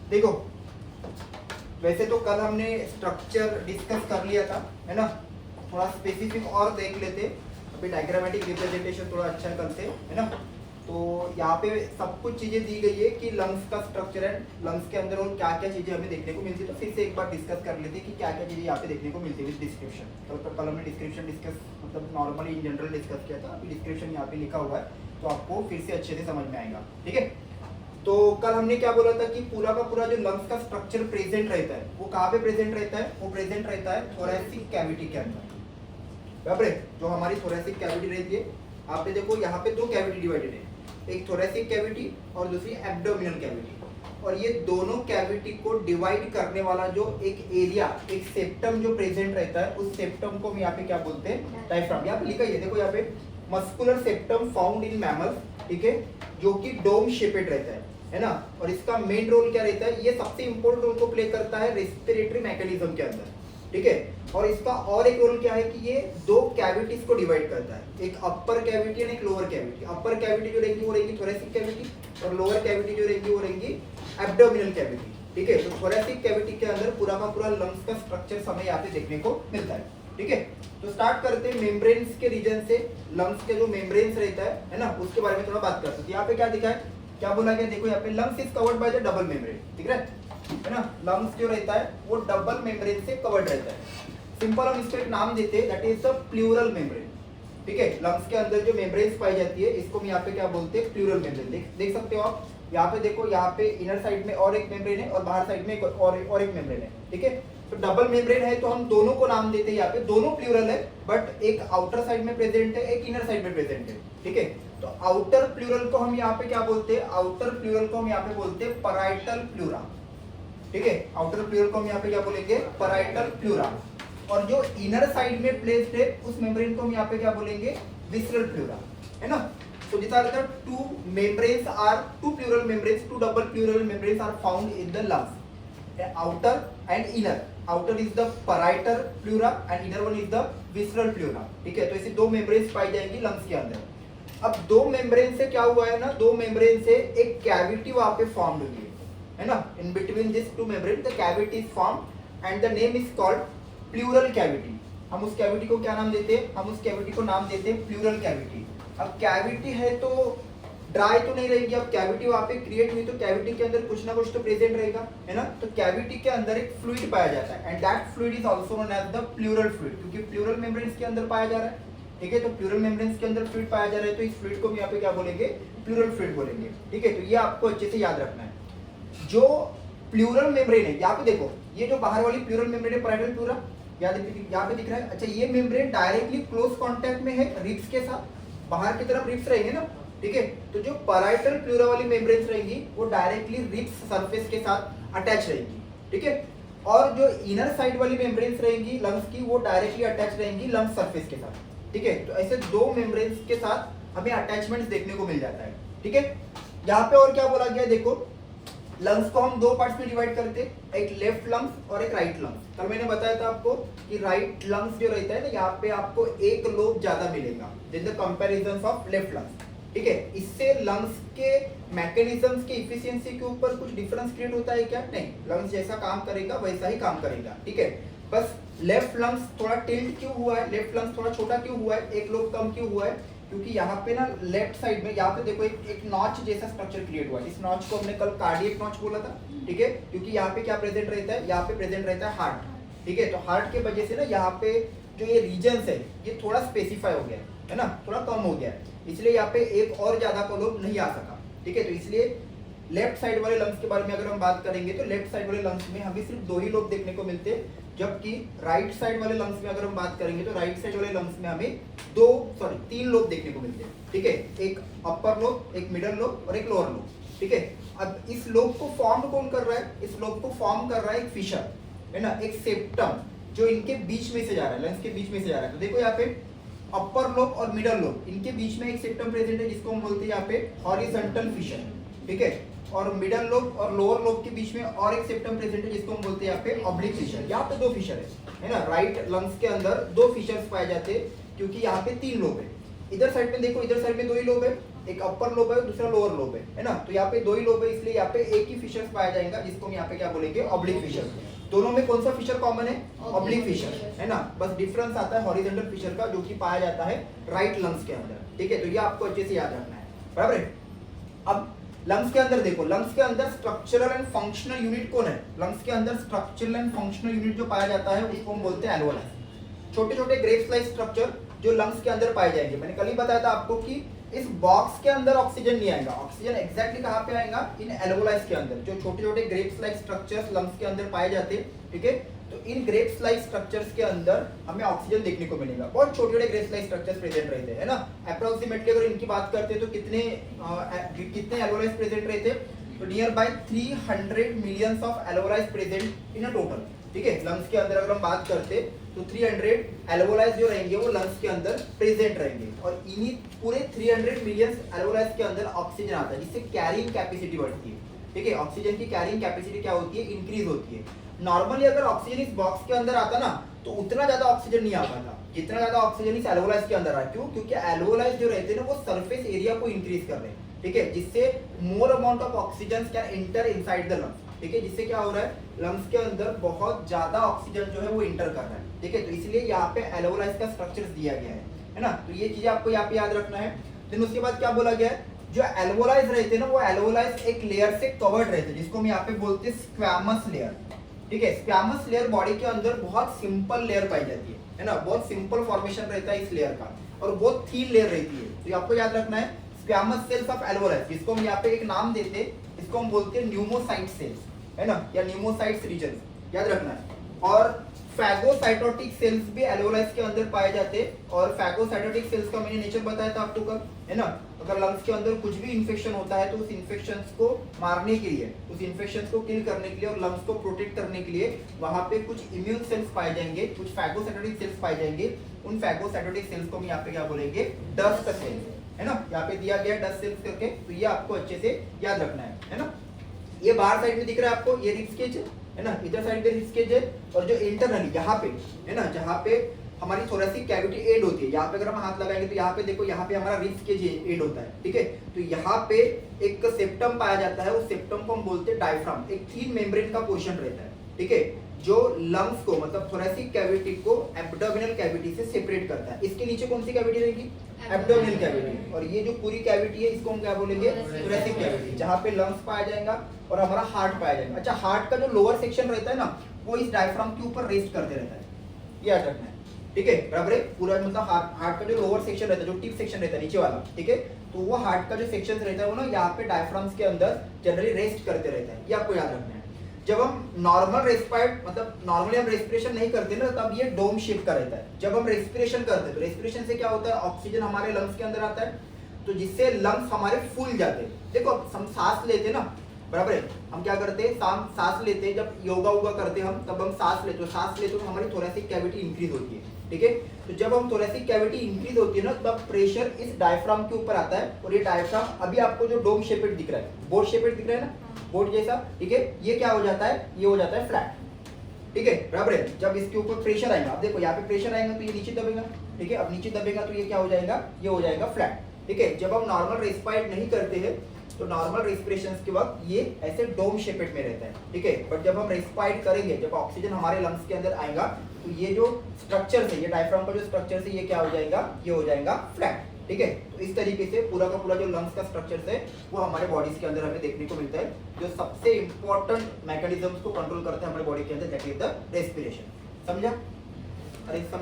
देखो वैसे तो कल हमने स्ट्रक्चर डिस्कस कर लिया था, है ना, थोड़ा स्पेसिफिक और देख लेते, अभी डायग्रामेटिक रिप्रेजेंटेशन थोड़ा अच्छा करते, है ना। तो यहाँ पे सब कुछ चीजें दी गई है कि लंग्स का स्ट्रक्चर है, लंग्स के अंदर और क्या क्या चीजें हमें देखने को मिलती है। तो फिर से एक बार डिस्कस कर लेते कि क्या क्या चीजें यहाँ पे देखने को मिलती है विद डिस्क्रिप्शन। तो कल हमने डिस्क्रिप्शन डिस्कस मतलब नॉर्मली इन जनरल डिस्कस किया था, अभी डिस्क्रिप्शन यहाँ पे लिखा हुआ है तो आपको फिर से अच्छे से समझ में आएगा, ठीक है। तो कल हमने क्या बोला था कि पूरा का पूरा जो लंग्स का स्ट्रक्चर प्रेजेंट रहता है वो कहाँ पे प्रेजेंट रहता है, वो प्रेजेंट रहता है थोरैसिक कैविटी के अंदर। बराबर है, जो हमारी थोरैसिक कैविटी रहती है, आप पे देखो यहाँ पे दो कैविटी डिवाइडेड है, एक थोरैसिक कैविटी और दूसरी एब्डोमिनल कैविटी। और ये दोनों कैविटी को डिवाइड करने वाला जो एक एरिया, एक सेप्टम जो प्रेजेंट रहता है, उस सेप्टम को हम यहाँ पे क्या बोलते हैं, डायफ्राम। यहाँ पे लिखा है, देखो यहाँ पे muscular septum found in mammals, ठीक है, जो कि डोम शेपेड रहता है ना। और इसका मेन रोल क्या रहता है, ये सबसे इंपॉर्टेंट रोल को प्ले करता है रेस्पिरेटरी मैकेनिज्म के अंदर, ठीक है। और इसका और एक रोल क्या है कि ये दो कैविटीज को डिवाइड करता है, एक अपर कैविटी और एक लोअर कैविटी। अपर कैविटी जो रहेगी वो रहेगी थोरैसिक कैविटी, और लोअर कैविटी जो रहेगी वो रहेगी एब्डोमिनल कैविटी, ठीक है। तो थोरैसिक कैविटी के अंदर पूरा का पूरा लंग्स का स्ट्रक्चर हमें यहाँ पे देखने को मिलता है, ठीक है। तो स्टार्ट करते हैं मेम्ब्रेन्स के रीजन से। लंग्स के जो मेम्ब्रेन्स रहता है ना, उसके बारे में थोड़ा बात करते हैं। यहाँ पे क्या दिखा है, क्या बोला गया, देखो यहाँ पे lungs is covered by the double membrane, ठीक है ना। लंग्स जो रहता है वो डबल मेम्ब्रेन से कवर्ड रहता है। सिंपल हम इसको एक नाम देते हैं, that is the pleural membrane, ठीक है। लंग्स के अंदर जो मेम्ब्रेन्स पाई जाती है इसको हम यहाँ पे क्या बोलते हैं, प्लूरल मेम्ब्रेन। देख सकते हो आप यहाँ पे, देखो यहाँ पे इनर साइड में और एक मेम्ब्रेन है और बाहर साइड में और एक मेम्ब्रेन है, ठीक है। तो डबल मेम्ब्रेन है तो हम दोनों को नाम देते हैं यहाँ पे, दोनों प्लूरल है, बट एक आउटर साइड में प्रेजेंट है, एक इनर साइड में प्रेजेंट है, ठीक है। तो आउटर प्लूरल को हम यहाँ पे क्या बोलते हैं, आउटर प्लूरल को हम यहाँ पे बोलते हैं पैराइटल प्लूरा, ठीक है। आउटर प्लूरल को हम यहाँ पे क्या बोलेंगे, पैराइटल प्लूरा। और जो इनर साइड में प्लेस्ड है उस मेम्ब्रेन को हम यहाँ पे क्या बोलेंगे, विसरल प्लूरा, है ना। So these are the two membranes are two pleural membranes, two double pleural membranes are found in the lungs, outer and inner. Outer is the parietal pleura and inner one is the visceral pleura, ठीक है। तो ऐसे दो membranes पाई जाएंगी lungs के अंदर। अब दो मेम्ब्रेन से क्या हुआ है ना, दो मेम्ब्रेन से एक कैविटी वहां पे फॉर्म हुई है ना। In between this two membrane the cavity is form and the name is called pleural cavity. हम उस कैविटी को क्या नाम देते हैं, हम उस कैविटी को नाम देते हैं प्लूरल कैविटी। अब कैविटी है तो ड्राई तो नहीं रहेगी, अब कैविटी वहां पे क्रिएट हुई तो कैविटी के अंदर कुछ ना कुछ तो प्रेजेंट रहेगा, है ना। तो कैविटी के अंदर एक फ्लूइड पाया जाता है and that fluid is also known as the pleural fluid, क्योंकि प्लूरल मेम्ब्रेन्स के अंदर पाया जा रहा है, ठीक है। तो प्लूरल मेम्ब्रेन्स के अंदर फ्लूइड पाया जा रहा है तो इस फ्लूइड को हम यहाँ पे क्या बोलेंगे, प्लूरल फ्लूइड बोलेंगे, ठीक है। तो ये आपको अच्छे से याद रखना है। जो प्लूरल मेम्ब्रेन है, यहाँ पे देखो ये जो बाहर वाली प्लूरल मेम्ब्रेन है पैराइटल प्लूरा, यहाँ पे दिख रहा है। अच्छा, ये मेम्ब्रेन डायरेक्टली क्लोज कॉन्टैक्ट में है रिब्स के साथ, बाहर की तरफ रिब्स रहेंगे ना, ठीक है। तो जो पैराइटल प्लूरा वाली मेम्ब्रेन्स रहेंगी वो डायरेक्टली रिब्स सरफेस के साथ अटैच रहेंगी, ठीक है। और जो इनर साइड वाली मेम्ब्रेन्स रहेंगी लंग्स की वो डायरेक्टली अटैच रहेंगी लंग्स सरफेस के साथ, ठीक है। तो ऐसे दो मेम्ब्रेन्स के साथ हमें अटैचमेंट्स देखने को मिल जाता है, ठीक है। यहाँ पे और क्या बोला गया, देखो लंग्स को हम दो पार्ट्स में डिवाइड करते हैं, एक लेफ्ट लंग्स और एक राइट लंग्स। कल मैंने बताया था आपको कि राइट लंग्स जो रहता है ना, यहाँ पे आपको एक लोब ज्यादा मिलेगा in the comparison of left lungs, ठीक है। इससे लंग्स के मैकेनिज्म्स की इफिशियंसी के ऊपर कुछ डिफरेंस क्रिएट होता है क्या, नहीं, लंग्स जैसा काम करेगा वैसा ही काम करेगा, ठीक है। बस लेफ्ट लंग्स थोड़ा टिल्ट क्यों हुआ है, लेफ्ट लंग्स थोड़ा छोटा क्यों हुआ है, एक लोब कम क्यों हुआ है, क्योंकि यहाँ पे ना लेफ्ट साइड में यहाँ पे देखो एक नॉच जैसा स्ट्रक्चर क्रिएट हुआ है। इस नॉच को हमने कल कार्डियक नॉच बोला था, ठीक है, क्योंकि यहाँ पे क्या प्रेजेंट रहता है, यहाँ पे प्रेजेंट रहता है हार्ट, ठीक है। तो हार्ट के वजह से ना यहाँ पे जो ये रीजन्स है ये थोड़ा स्पेसिफाई हो गया है ना, थोड़ा कम हो गया है, इसलिए यहाँ पे एक और ज्यादा को लोब नहीं आ सका, ठीक है। तो इसलिए लेफ्ट साइड वाले लंग्स के बारे में अगर हम बात करेंगे तो लेफ्ट साइड वाले लंग्स में हमें सिर्फ दो ही लोब देखने को मिलते हैं, जबकि राइट साइड वाले लंग्स में अगर हम बात करेंगे तो राइट साइड वाले लंग्स में हमें तीन लोब देखने को मिलते हैं, ठीक है। एक अपर लोब, एक मिडल लोब और एक लोअर लोब, ठीक है। अब इस लोब को फॉर्म कौन कर रहा है, इस लोब को फॉर्म कर रहा है एक फिशर, है ना, एक सेप्टम जो इनके बीच में से जा रहा है, लंग्स के बीच में से जा रहा है। तो देखो यहाँ पे अपर लोब और मिडल लोब इनके बीच में एक सेप्टम प्रेजेंट है जिसको हम बोलते हैं यहाँ पे हॉरिजॉन्टल फिशर, ठीक है। और मिडल लोब और लोअर लोब के बीच में और एक सेप्टम प्रेजेंट है जिसको हम बोलते हैं यहाँ पे ऑब्लिक फिशर। यहाँ पे दो फिशर है ना, राइट लंग्स के अंदर दो फिशर्स पाए जाते हैं क्योंकि यहाँ पे तीन लोब है। इधर साइड में देखो, इधर साइड में दो ही लोब है, एक अपर लोब है दूसरा लोअर लोब है ना। तो यहाँ पे दो ही लोब है, इसलिए यहाँ पे एक ही फिशर पाया जाएगा, जिसको हम यहाँ पे क्या बोलेंगे, ऑब्लिक फिशर। दोनों में कौन सा फिशर कॉमन है, ऑब्लिक फिशर है ना। बस डिफरेंस आता है हॉरिजॉन्टल फिशर का, जो कि पाया जाता है राइट लंग्स के अंदर। ठीक है, तो ये आपको अच्छे से याद रखना है, बराबर है। अब लंग्स के अंदर देखो, लंग्स के अंदर स्ट्रक्चरल एंड फंक्शनल यूनिट कौन है, लंग्स के अंदर स्ट्रक्चरल एंड फंक्शनल यूनिट जो पाया जाता है उसको हम बोलते हैं एल्वेओलाई। छोटे छोटे ग्रेप्स लाइक स्ट्रक्चर जो लंग्स के अंदर पाए जाएंगे। मैंने कल ही बताया था आपको कि इस बॉक्स के अंदर ऑक्सीजन नहीं आएगा, ऑक्सीजन एग्जैक्टली कहाँ पे आएगा, इन एल्वेओलाइज के अंदर, जो छोटे छोटे ग्रेप्स लाइक स्ट्रक्चर्स लंग्स के अंदर पाए जाते हैं। ठीक है, तो इन ग्रेप्स लाइक स्ट्रक्चर्स के अंदर हमें ऑक्सीजन देखने को मिलेगा। बहुत छोटे छोटे ग्रेप्स लाइक स्ट्रक्चर्स प्रेजेंट रहते हैं, है ना। अप्रोक्सीमेटली अगर इनकी बात करते हैं तो कितने एल्वेओलाइज प्रेजेंट रहते हैं, तो nearby 300 millions of alveoli present in a total. ठीक है, लंग्स के अंदर अगर हम बात करते तो 300 एल्वेओलाइज जो रहेंगे वो लंग्स के अंदर प्रेजेंट रहेंगे, और इन्हीं पूरे 300 मिलियंस एल्वेओलाइज के अंदर ऑक्सीजन आता है, जिससे कैरिंग कैपेसिटी बढ़ती है। ठीक है, ऑक्सीजन की कैरिंग कैपेसिटी क्या होती है, इंक्रीज होती है। नॉर्मली अगर ऑक्सीजन इस बॉक्स के अंदर आता ना तो उतना ज्यादा ऑक्सीजन नहीं आ पाता जितना ज्यादा ऑक्सीजन इस एल्वेओलाइज के अंदर आता। क्यों, क्योंकि एल्वेओलाइज जो रहते हैं ना वो सरफेस एरिया को इंक्रीज कर रहे हैं। ठीक है, जिससे more amount of oxygen can enter inside the lungs. ठीक है, जिससे क्या हो रहा है, लंग्स के अंदर बहुत ज्यादा ऑक्सीजन जो है वो इंटर कर रहा है। ठीक है, तो इसलिए यहाँ पे एल्वेओलाइज का स्ट्रक्चर दिया गया है ना। तो ये चीजें आपको यहाँ पे याद रखना है। फिर उसके बाद क्या बोला गया है, जो एल्वेओलाइज रहते हैं ना वो एल्वेओलाइज एक लेयर से कवर्ड रहते हैं, जिसको हम यहाँ पे बोलते हैं स्क्वैमस लेयर। ठीक है, स्क्वैमस लेयर बॉडी के अंदर बहुत सिंपल लेयर पाई जाती है ना, बहुत सिंपल फॉर्मेशन रहता है इस लेयर का, और बहुत थीन लेयर रहती है। तो आपको याद रखना है स्क्वैमस सेल्स ऑफ एल्वेओलाइज, जिसको हम यहाँ पे एक नाम देते हैं, इसको हम बोलते हैं न्यूमोसाइट सेल्स, है ना, या न्यूमोसाइट्स रीजन, याद रखना है। और फैगोसाइटोटिक सेल्स भी एल्वेओलाइज के अंदर पाए जाते हैं, और फैगोसाइटोटिक सेल्स का मैंने नेचर बताया था आपको कल, है ना। अगर लंग्स के अंदर कुछ भी इंफेक्शन होता है तो उस इंफेक्शंस को मारने के लिए, उस इंफेक्शंस को किल करने के लिए और लंग्स को प्रोटेक्ट करने के लिए वहां पे कुछ इम्यून सेल्स पाए जाएंगे, कुछ फैगोसाइटोटिक सेल्स पाए जाएंगे। उन फैगोसाइटोटिक सेल्स को हम यहाँ पे क्या बोलेंगे, डस्ट सेल्स, है ना। यहाँ पे दिया गया डस्ट सेल्स करके, तो ये आपको अच्छे से याद रखना है ना। ये बाहर साइड में दिख रहा है आपको, ये रिब केज है ना, इधर साइड पे रिब केज है, और जो इंटरनली यहाँ पे है ना, जहाँ पे हमारी थोरेसिक कैविटी एड होती है, यहाँ पे अगर हम हाथ लगाएंगे तो यहाँ पे देखो, यहाँ पे हमारा रिब केज एड होता है। ठीक है, तो यहाँ पे एक सेप्टम पाया जाता है, उस सेप्टम को हम बोलते हैं डायफ्राम, एक थीन मेम्ब्रेन का पोर्शन रहता है। ठीक है, जो लंग्स को मतलब थोरेसिक कैविटी को एब्डोमिनल कैविटी से सेपरेट करता है। इसके नीचे कौन सी कैविटी रहेगी, एब्डोमिनल कैविटी, और ये जो पूरी कैविटी है इसको हम क्या बोलेंगे, थोरेसिक कैविटी, जहाँ पे लंग्स पाया जाएगा और हमारा हार्ट पाया जाएगा। अच्छा, हार्ट का जो लोअर सेक्शन रहता है ना वो इस डायफ्राम के ऊपर रेस्ट करते रहता है, याद रखना है। ठीक है, बराबर है, पूरा मतलब हार्ट का जो लोअर सेक्शन रहता है, जो टिप सेक्शन रहता है नीचे वाला, ठीक है, तो वो हार्ट का जो सेक्शन रहता है वो ना यहाँ पे डायफ्राम्स के अंदर जनरली रेस्ट करते रहता है, ये आपको याद रखना है। जब हम नॉर्मल रेस्पायर्ड मतलब नॉर्मली हम रेस्पिरेशन नहीं करते ना, तब ये डोम शेप का रहता है। जब हम रेस्पिरेशन करते हैं तो रेस्पिरेशन से क्या होता है, ऑक्सीजन हमारे लंग्स के अंदर आता है, तो जिससे लंग्स हमारे फूल जाते हैं। देखो हम सांस लेते हैं ना, बराबर है, हम क्या करते हैं, सांस लेते हैं, जब योगा वोगा करते हैं हम, तब हम सांस लेते हैं तो हमारी थोरेसिक कैविटी इंक्रीज होती है। ठीक है, तो जब हम थोरेसिक कैविटी इंक्रीज होती है ना, तब प्रेशर इस डायफ्राम के ऊपर आता है, और ये डायफ्राम अभी आपको जो डोम शेपेड दिख रहा है, बोट शेपेड दिख रहा है ना, बोट जैसा, ठीक है, ये क्या हो जाता है, ये हो जाता है फ्लैट। ठीक है, बराबर है, जब इसके ऊपर प्रेशर आएगा, आप देखो यहाँ पे प्रेशर आएगा तो ये नीचे दबेगा। ठीक है, अब नीचे दबेगा तो ये क्या हो जाएगा, ये हो जाएगा फ्लैट। ठीक है, जब हम नॉर्मल रेस्पायर नहीं करते हैं तो नॉर्मल रेस्पिरेशन के वक्त ये ऐसे डोम शेपेड में रहता है। ठीक है, बट जब हम रेस्पायर करेंगे, जब ऑक्सीजन हमारे लंग्स के अंदर आएगा, तो ये जो स्ट्रक्चर है, ये डायफ्राम का जो स्ट्रक्चर है, ये क्या हो जाएगा, ये हो जाएगा फ्लैट। ठीक है, तो इस तरीके से पूरा का पूरा जो लंग्स का स्ट्रक्चर है वो हमारे बॉडीज के अंदर हमें देखने को मिलता है। जो सबसे इंपॉर्टेंट मैकेनिज्म्स को कंट्रोल करते हैं हमारे बॉडी के अंदर, दैट इज द रेस्पिरेशन। समझा? अरे